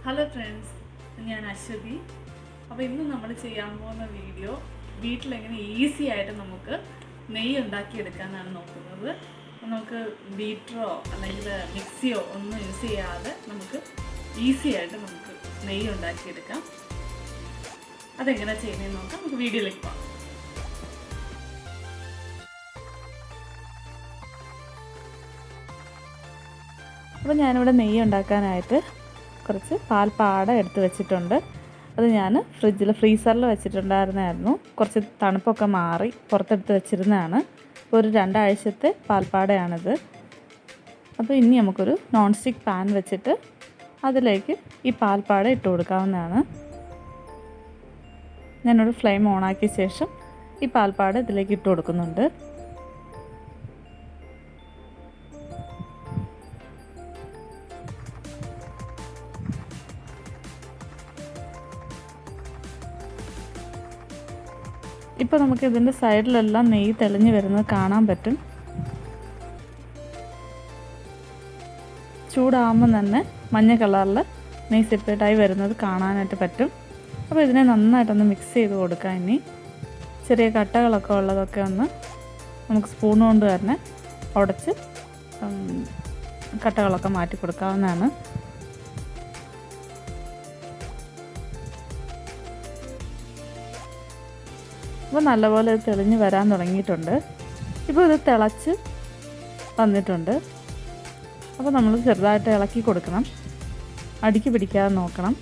Hello friends, ഞാൻ അശ്വതി. അപ്പോൾ ഇന്ന് നമ്മൾ ചെയ്യാൻ പോകുന്ന വീഡിയോ വീട്ടിലെങ്ങനെ ഈസി ആയിട്ട് നമുക്ക് നെയ്യ് ഉണ്ടാക്കിയെടുക്കാനാണ് നോക്കുന്നത്. നമുക്ക് ബീറ്ററോ അല്ലെങ്കിൽ മിക്സിയോ ഒന്നും യൂസ് ചെയ്യാതെ നമുക്ക് ഈസി ആയിട്ട് നമുക്ക് നെയ്യ് ഉണ്ടാക്കിയെടുക്കാം. അതെങ്ങനെ ചെയ്യുന്നതെന്ന് നോക്കാം. നമുക്ക് വീഡിയോയിലേക്ക് പോകാം. അപ്പോൾ ഞാനിവിടെ നെയ്യ് ഉണ്ടാക്കാനായിട്ട് കുറച്ച് പാൽപ്പാട എടുത്ത് വെച്ചിട്ടുണ്ട്. അത് ഞാൻ ഫ്രീസറിൽ വെച്ചിട്ടുണ്ടായിരുന്നായിരുന്നു. കുറച്ച് തണുപ്പൊക്കെ മാറി പുറത്തെടുത്ത് വെച്ചിരുന്നതാണ്. ഇപ്പോൾ ഒരു 2 ആഴ്ചത്തെ പാൽപ്പാടയാണിത്. അപ്പോൾ ഇനി നമുക്കൊരു നോൺ സ്റ്റിക്ക് പാൻ വെച്ചിട്ട് അതിലേക്ക് ഈ പാൽപ്പാട ഇട്ട് കൊടുക്കാവുന്നതാണ്. ഞാനൊരു ഫ്ലെയിം ഓണാക്കിയ ശേഷം ഈ പാൽപ്പാട ഇതിലേക്ക് ഇട്ട് കൊടുക്കുന്നുണ്ട്. ഇപ്പോൾ നമുക്ക് ഇതിൻ്റെ സൈഡിലെല്ലാം നെയ്യ് തെളിഞ്ഞ് വരുന്നത് കാണാൻ പറ്റും. ചൂടാകുമ്പോൾ തന്നെ മഞ്ഞ കളറിൽ നെയ്യ് സെപ്പറേറ്റായി വരുന്നത് കാണാനായിട്ട് പറ്റും. അപ്പോൾ ഇതിനെ നന്നായിട്ടൊന്ന് മിക്സ് ചെയ്ത് കൊടുക്കാം. ഇനി ചെറിയ കട്ടകളൊക്കെ ഉള്ളതൊക്കെ ഒന്ന് നമുക്ക് സ്പൂൺ കൊണ്ട് തന്നെ ഉടച്ച് കട്ടകളൊക്കെ മാറ്റി കൊടുക്കാവുന്നതാണ്. അപ്പോൾ നല്ലപോലെ ഇത് തെളിഞ്ഞ് വരാൻ തുടങ്ങിയിട്ടുണ്ട്. ഇപ്പോൾ ഇത് തിളച്ച് വന്നിട്ടുണ്ട്. അപ്പോൾ നമ്മൾ ചെറുതായിട്ട് ഇളക്കി കൊടുക്കണം, അടിക്ക് പിടിക്കാതെ നോക്കണം.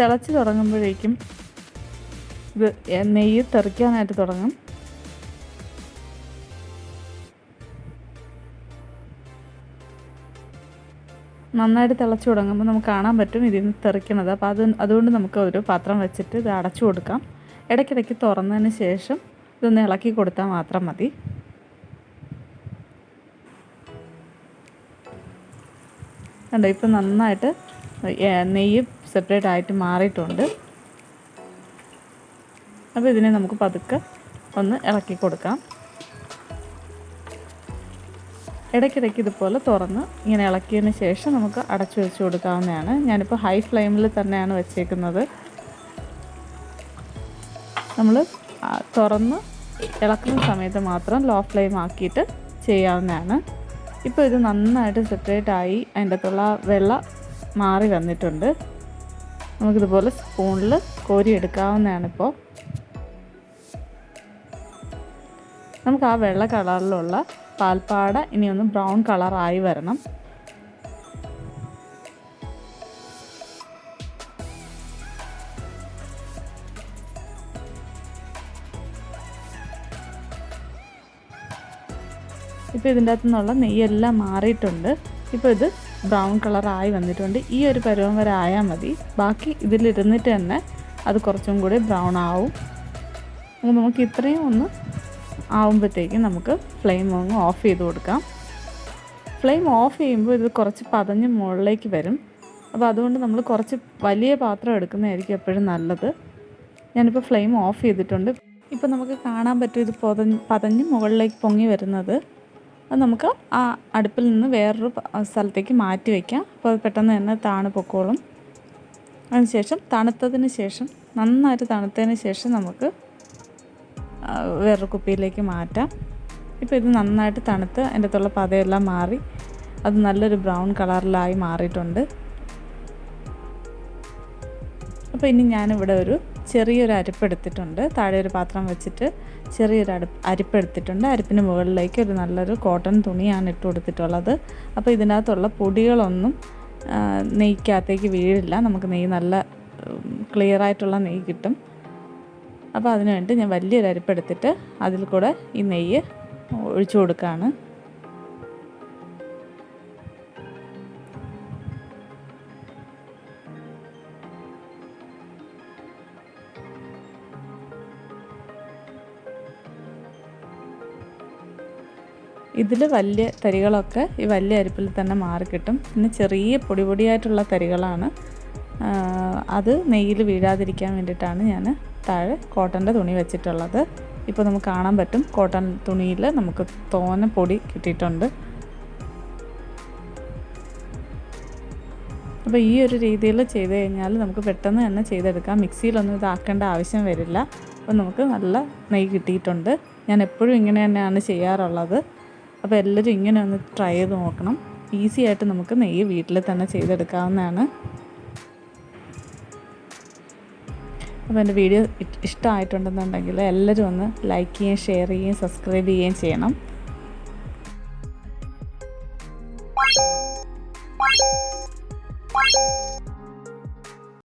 തിളച്ച് തുടങ്ങുമ്പോഴേക്കും ഇത് നെയ്യ് തെറിക്കാനായിട്ട് തുടങ്ങും. നന്നായിട്ട് തിളച്ച് തുടങ്ങുമ്പോൾ നമുക്ക് കാണാൻ പറ്റും ഇതിൽ നിന്ന് തെറിക്കണത്. അപ്പോൾ അതുകൊണ്ട് നമുക്ക് ഒരു പാത്രം വെച്ചിട്ട് ഇത് അടച്ചു കൊടുക്കാം. ഇടയ്ക്കിടയ്ക്ക് തുറന്നതിന് ശേഷം ഇതൊന്ന് ഇളക്കി കൊടുത്താൽ മാത്രം മതി. കണ്ടോ, ഇപ്പം നന്നായിട്ട് നെയ്യ് സെപ്പറേറ്റ് ആയിട്ട് മാറിയിട്ടുണ്ട്. അപ്പോൾ ഇതിനെ നമുക്ക് പതുക്കെ ഒന്ന് ഇളക്കി കൊടുക്കാം. ഇടയ്ക്കിടയ്ക്ക് ഇതുപോലെ തുറന്ന് ഇങ്ങനെ ഇളക്കിയതിന് ശേഷം നമുക്ക് അടച്ചു വെച്ച് കൊടുക്കാവുന്നതാണ്. ഞാനിപ്പോൾ ഹൈ ഫ്ലെയിമിൽ തന്നെയാണ് വെച്ചേക്കുന്നത്. നമ്മൾ തുറന്ന് ഇളക്കുന്ന സമയത്ത് മാത്രം ലോ ഫ്ലെയിം ആക്കിയിട്ട് ചെയ്യാവുന്നതാണ്. ഇപ്പോൾ ഇത് നന്നായിട്ട് സെപ്പറേറ്റ് ആയി അതിൻ്റെ അകത്തുള്ള വെള്ളം മാറി വന്നിട്ടുണ്ട്. നമുക്കിതുപോലെ സ്പൂണിൽ കോരിയെടുക്കാവുന്നതാണിപ്പോൾ. നമുക്ക് ആ വെള്ള കളറിലുള്ള പാൽപ്പാട ഇനി ഒന്ന് ബ്രൗൺ കളറായി വരണം. ഇപ്പോൾ ഇതിൻ്റെ അകത്തു നിന്നുള്ള നെയ്യെല്ലാം മാറിയിട്ടുണ്ട്. ഇപ്പോൾ ഇത് ബ്രൗൺ കളറായി വന്നിട്ടുണ്ട്. ഈ ഒരു പരുവം വരെ ആയാൽ മതി. ബാക്കി ഇതിലിരുന്നിട്ട് തന്നെ അത് കുറച്ചും കൂടി ബ്രൗൺ ആവും. നമുക്ക് ഇത്രയും ഒന്ന് ആവുമ്പോഴത്തേക്കും നമുക്ക് ഫ്ലെയിം ഒന്ന് ഓഫ് ചെയ്ത് കൊടുക്കാം. ഫ്ലെയിം ഓഫ് ചെയ്യുമ്പോൾ ഇത് കുറച്ച് പതഞ്ഞ് മുകളിലേക്ക് വരും. അപ്പോൾ അതുകൊണ്ട് നമ്മൾ കുറച്ച് വലിയ പാത്രം എടുക്കുന്നതായിരിക്കും എപ്പോഴും നല്ലത്. ഞാനിപ്പോൾ ഫ്ലെയിം ഓഫ് ചെയ്തിട്ടുണ്ട്. ഇപ്പോൾ നമുക്ക് കാണാൻ പറ്റും ഇത് പതഞ്ഞ് മുകളിലേക്ക് പൊങ്ങി വരുന്നത്. അത് നമുക്ക് ആ അടുപ്പിൽ നിന്ന് വേറൊരു സ്ഥലത്തേക്ക് മാറ്റി വയ്ക്കാം. അപ്പോൾ അത് പെട്ടെന്ന് തന്നെ താണു പൊക്കോളും. അതിനുശേഷം തണുത്തതിന് ശേഷം നന്നായിട്ട് തണുത്തതിന് ശേഷം നമുക്ക് വേറൊരു കുപ്പിയിലേക്ക് മാറ്റാം. ഇപ്പോൾ ഇത് നന്നായിട്ട് തണുത്ത് അതിൻ്റെ അകത്തുള്ള പതയെല്ലാം മാറി അത് നല്ലൊരു ബ്രൗൺ കളറിലായി മാറിയിട്ടുണ്ട്. അപ്പോൾ ഇനി ഞാനിവിടെ ഒരു ചെറിയൊരു അരിപ്പെടുത്തിട്ടുണ്ട്. താഴെ ഒരു പാത്രം വെച്ചിട്ട് ചെറിയൊരു അരിപ്പെടുത്തിട്ടുണ്ട്. അരിപ്പിന് മുകളിലേക്ക് ഒരു നല്ലൊരു കോട്ടൺ തുണിയാണ് ഇട്ട് കൊടുത്തിട്ടുള്ളത്. അപ്പോൾ ഇതിനകത്തുള്ള പൊടികളൊന്നും നെയ്ക്കകത്തേക്ക് വീഴില്ല. നമുക്ക് നെയ്യ് നല്ല ക്ലിയറായിട്ടുള്ള നെയ്യ് കിട്ടും. അപ്പോൾ അതിന് വേണ്ടി ഞാൻ വലിയൊരു അരിപ്പെടുത്തിട്ട് അതിൽ കൂടെ ഈ നെയ്യ് ഒഴിച്ചു കൊടുക്കുകയാണ്. ഇതിൽ വലിയ തരികളൊക്കെ ഈ വലിയ അരിപ്പിൽ തന്നെ മാറിക്കിട്ടും. പിന്നെ ചെറിയ പൊടിയായിട്ടുള്ള തരികളാണ്. അത് നെയ്യിൽ വീഴാതിരിക്കാൻ വേണ്ടിയിട്ടാണ് ഞാൻ താഴെ കോട്ടൻ്റെ തുണി വെച്ചിട്ടുള്ളത്. ഇപ്പോൾ നമുക്ക് കാണാൻ പറ്റും കോട്ടൺ തുണിയിൽ നമുക്ക് തോനെ പൊടി കിട്ടിയിട്ടുണ്ട്. അപ്പോൾ ഈ ഒരു രീതിയിൽ ചെയ്ത് കഴിഞ്ഞാൽ നമുക്ക് പെട്ടെന്ന് തന്നെ ചെയ്തെടുക്കാം. മിക്സിയിലൊന്നും ഇതാക്കേണ്ട ആവശ്യം വരില്ല. അപ്പോൾ നമുക്ക് നല്ല നെയ്യ് കിട്ടിയിട്ടുണ്ട്. ഞാൻ എപ്പോഴും ഇങ്ങനെ തന്നെയാണ് ചെയ്യാറുള്ളത്. അപ്പോൾ എല്ലാവരും ഇങ്ങനെ ഒന്ന് ട്രൈ ചെയ്ത് നോക്കണം. ഈസി ആയിട്ട് നമുക്ക് നെയ്യ് വീട്ടിൽ തന്നെ ചെയ്തെടുക്കാവുന്നതാണ്. അപ്പോൾ എൻ്റെ വീഡിയോ ഇഷ്ടമായിട്ടുണ്ടെന്നുണ്ടെങ്കിൽ എല്ലാവരും ഒന്ന് ലൈക്ക് ചെയ്യുകയും ഷെയർ ചെയ്യുകയും സബ്സ്ക്രൈബ് ചെയ്യുകയും ചെയ്യണം.